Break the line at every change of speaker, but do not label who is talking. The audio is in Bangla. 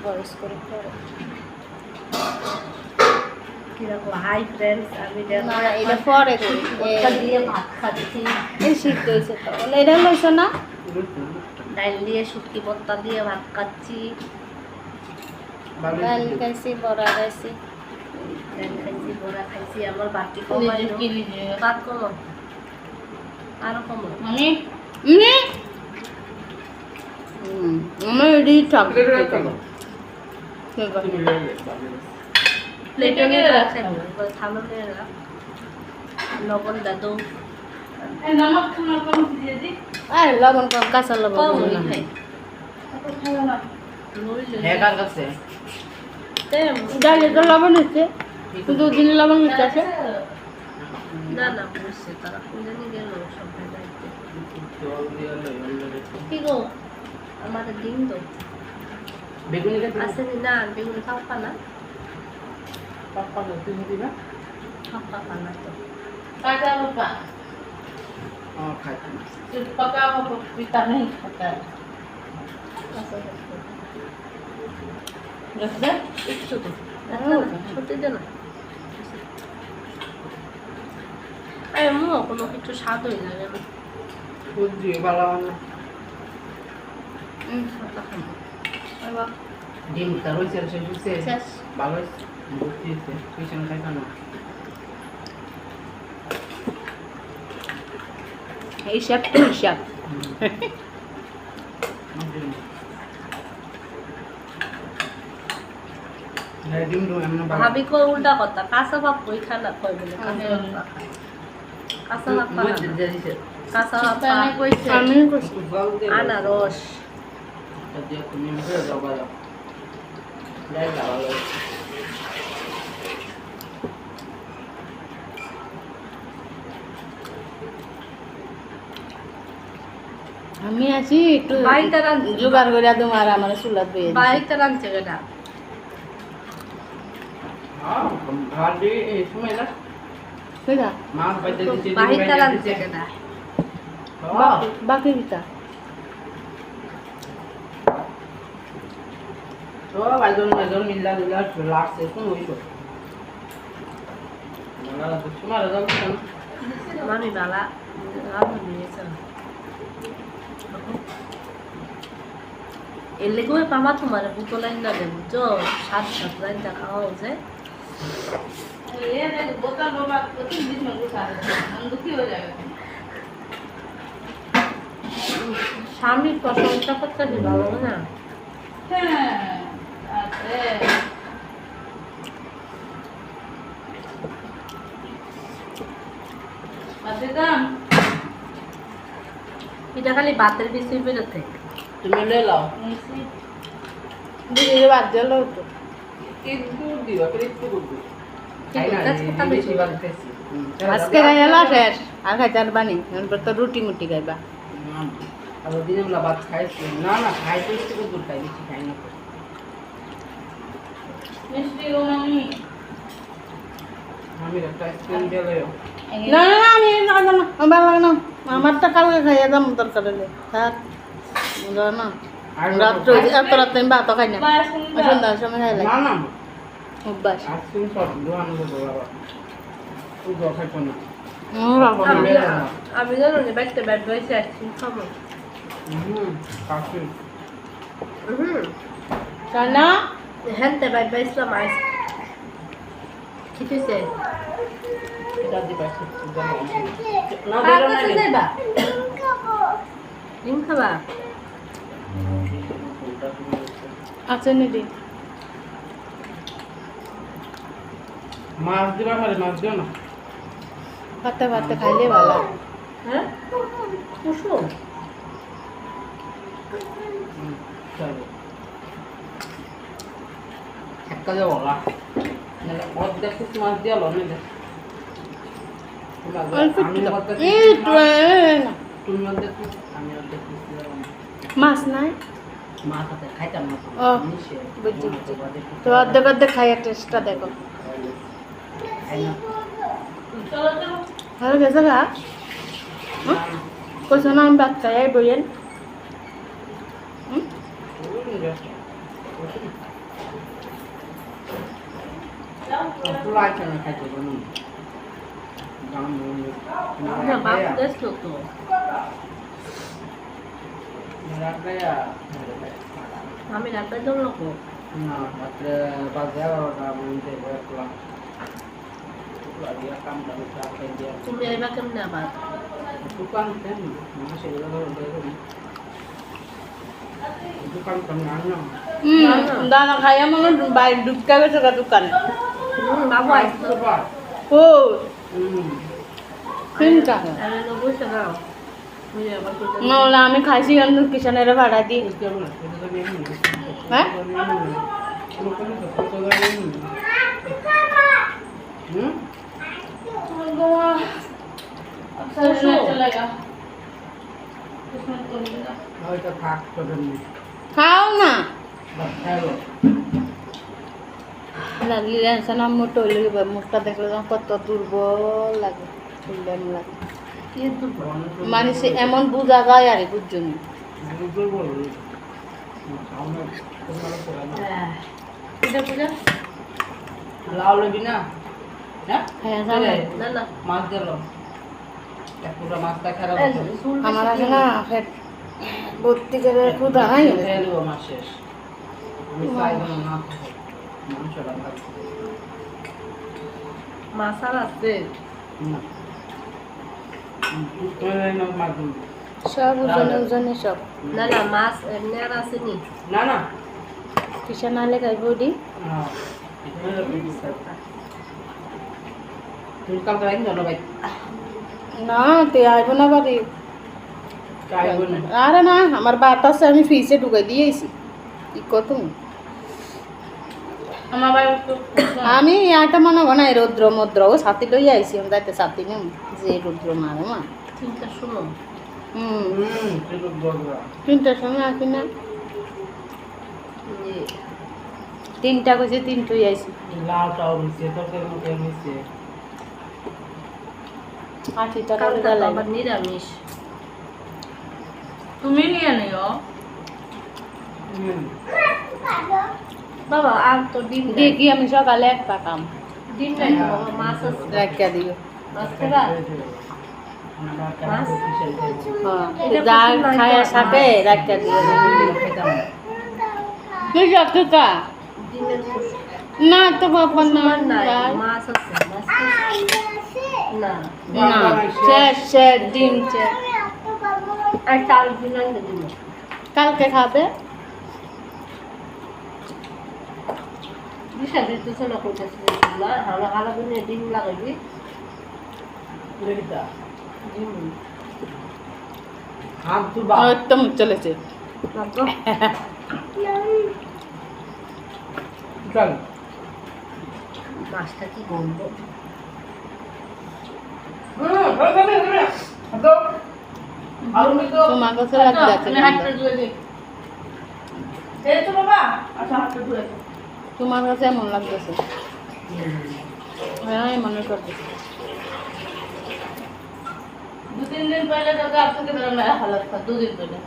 বয়স করে পরে
কিরকম হাই ফ্রেন্ডস আমি
না এটা পরে করি
দিয়ে ভাত খাচ্ছি,
এই সিদ্ধ হয়েছে তো বলে এটা লইছ না
ডাল দিয়ে শুটকি ভর্তা দিয়ে ভাত খাচ্ছি,
ডাল খাইছি বড়া খাইছি
ডাল খাইছি বড়া খাইছি। আমার বাটি কমাই ভাত কমো আরো কমো
মানে আমার এডি ঠাক
প্লেটে নিয়ে রাখছে থালো নিয়ে রাখ, লবণ দাদু
আর লবণ কম কাঁচা লবণ
কম
কম না
খাই
ডালে তো লবণ হচ্ছে কিন্তু দিনে লবণ মিশতে আছে
না না বুঝছে তারা খুঁজে নিয়ে গেল সব দায়িত্ব। কি গো আমাদের ডিম তো আসেনি না, বেগুনি খাওয়া না খাওয়া না তো
কাঁচা বাপা पका हुआ पपीता नहीं खाता है रख दे
একটু তো ছোটে দে না, আরে মুখ কোনো কিছু স্বাদই লাগে না।
ডিমটা রয়েছে
শেষ
ভালো বুঝতে পিছনে খাইতাম
হিসাব তো হিসাব
ভাবি কই উল্টা কথা, কাঁচা ভাব কই খানা কই বলে কাঁচা ভাব পানা কাঁচা ভাব
আমি কইছি
আনারস
আমি আছি একটু
বাড়িতে
জোগাড় করে তোমার আমার চুলাত বইয়ে
বাড়িতে রাঁধছে কেনা
সেটা
বাড়িতে রাঁধছে কেনা
বাকি পিতা
মিল্লা দিল্লা লাগছে কোন হইতো তোমার
মামি বালা রাঁধুন নিয়েছে এর লেগে ওই পামা তোমার বুতো লাইন না দেবো তো সাত সাত লাইন দেখা হচ্ছে স্বামীর প্রশংসা করতে ভালো না এটা খালি ভাতের বেশি বেরোতে
তুমি লে লাও
দিদি বাদ দিল তো
একটু দিও একটু করবে
আজকে খাইলা শেষ আর খাইতে আর বানি এরপর তো রুটি মুটি খাইবা
আর দিনে বেলা ভাত খাইছি না না খাইতে একটু করবে খাই বেশি খাই না
মিষ্টি ও মামি
আমি একটা আইসক্রিম দিলে
না না আমি ভালো লাগে না আমারটা কালকে খাইয়া দাম দরকার হলে থাক না রাত্রে এত রাত্রে আমি ভাতও খাই না সন্ধ্যার সময় খাইলাম
না না
অভ্যাস
আইসক্রিম সব দোকান করবো বাবা তুই খাইছো না
আমি জানো না ব্যাগটা ব্যাগ হয়েছে আইসক্রিম খাবো
কাশি
তাই না
হ্যাঁ তে ব্যাগ বাইছিলাম আইস খেতেছে
এটা দিবা না
কার
বেরো
কাছে
না
যাইবা ডিম খাবা
আছে নিদি
মাছ দিবা খালি মাছ দিও না
ভাতে ভাতে খাইলে ভালো
হ্যাঁ কুসুম
চলো একটা যাবো না অর্ধেক মাছ দিয়ে লো না তুমি অর্ধেক আমি অর্ধেক
মাছ নাই
মাছ আছে খাইতাম না
ও বুঝছি বুঝছি তো অর্ধেক অর্ধেক খাইয়া টেস্টটা দেখো ভালো গেছে গা কইছো না আমি ভাত খাই বইয়েন
পুলাই কেন খাইতে বলুন
না বাপ দেখছো তো আমি রাতে দৌড় লোক
না রাত্রে 11টা মধ্যে বেরোলাম dia kam dari siapa dia
তুমি আইবা কেমনে আবার
bukan kan masih bukan kenanya
দানা খাইয়া মনে বাইরে ঢুকা গেছে দোকানে
বাবু আইসো
coba
ও চিন্তা
আরে তো বুঝতে না বুঝে আবার তো
না আমি খাইছি অন্য কিষানের ভাড়া দিই হ্যাঁ খাও না লাগলে আছে না মোটো হইলে মুখটা দেখলে যখন কত দুর্বল লাগে দুর্বল লাগে
কিন্তু
মানে সে এমন বোঝা যায় আর বুঝছেন
এটা বুঝা
লাউ লবি না হ্যাঁ
হ্যাঁ জানো
না না
মাছ দিল পুরো মাছটা খারাপ
আমার আছে না ফের ভর্তি করে ক্ষুধা নাই
মাছ শেষ আমি চাই না মাংসটা
মাসাল আছে
সব ওজনে ওজনে সব
না না মাছ এমনি আর আসেনি
না না
কিষান আলে খাইব দি
তুই কাল করাই জানো ভাই
না তে আইব না বাড়ি
চাইব না
আরে না আমার ভাত আছে আমি ফ্রিজে ঢুকাই দিয়েছি কি কত আমি এটা মনে হয় না রৌদ্র মদ্র ও ছাতি লই আইছি আমি যাইতে ছাতি নিম যে রৌদ্র মারে মা
চিন্তা শুনো
তিনটার সময় আসি না তিনটা কইছে তিনটই আইছি
লাউটাও মিশে তরকারি মতো মিশে
80 টাকা
কালকে
করে
তো
লাগে
আবার নিরামিষ
তুমি নিয়ে নিও
বাবা আর তো ডিম নাই
দেখি আমি সকালে এক পাকাম
ডিম নাই তো বাবা মাছ আছে
রাখিয়া দিও
মাছ খাবা
হ্যাঁ যা খায় সাথে রাখিয়া দিও তুই যাচ্ছিস কা
ডিমের কুসুম
না তো বাবা না
নাই মাছ আছে মাছ না
না শেষ শেষ ডিম শেষ
আর চাল দিন আনতে দিব
কালকে খাবে
বিশাল দিতেছে না করতেছে না হালা হালা করে ডিম লাগাবি ডিম
হাত দুবা
একদম চলেছে
লাগো
চল
মাছটা কি গন্ধ
তোমার কাছে লাগতে যাচ্ছে
আমি হাতটা ধুয়ে দিই এই তো বাবা আচ্ছা হাতটা ধুয়ে দিই
তোমার কাছে এমন লাগতেছে হ্যাঁ মনে করতেছে
2-3 दिन पहले तो आपके तरह मेरा हालत था 2 दिन पहले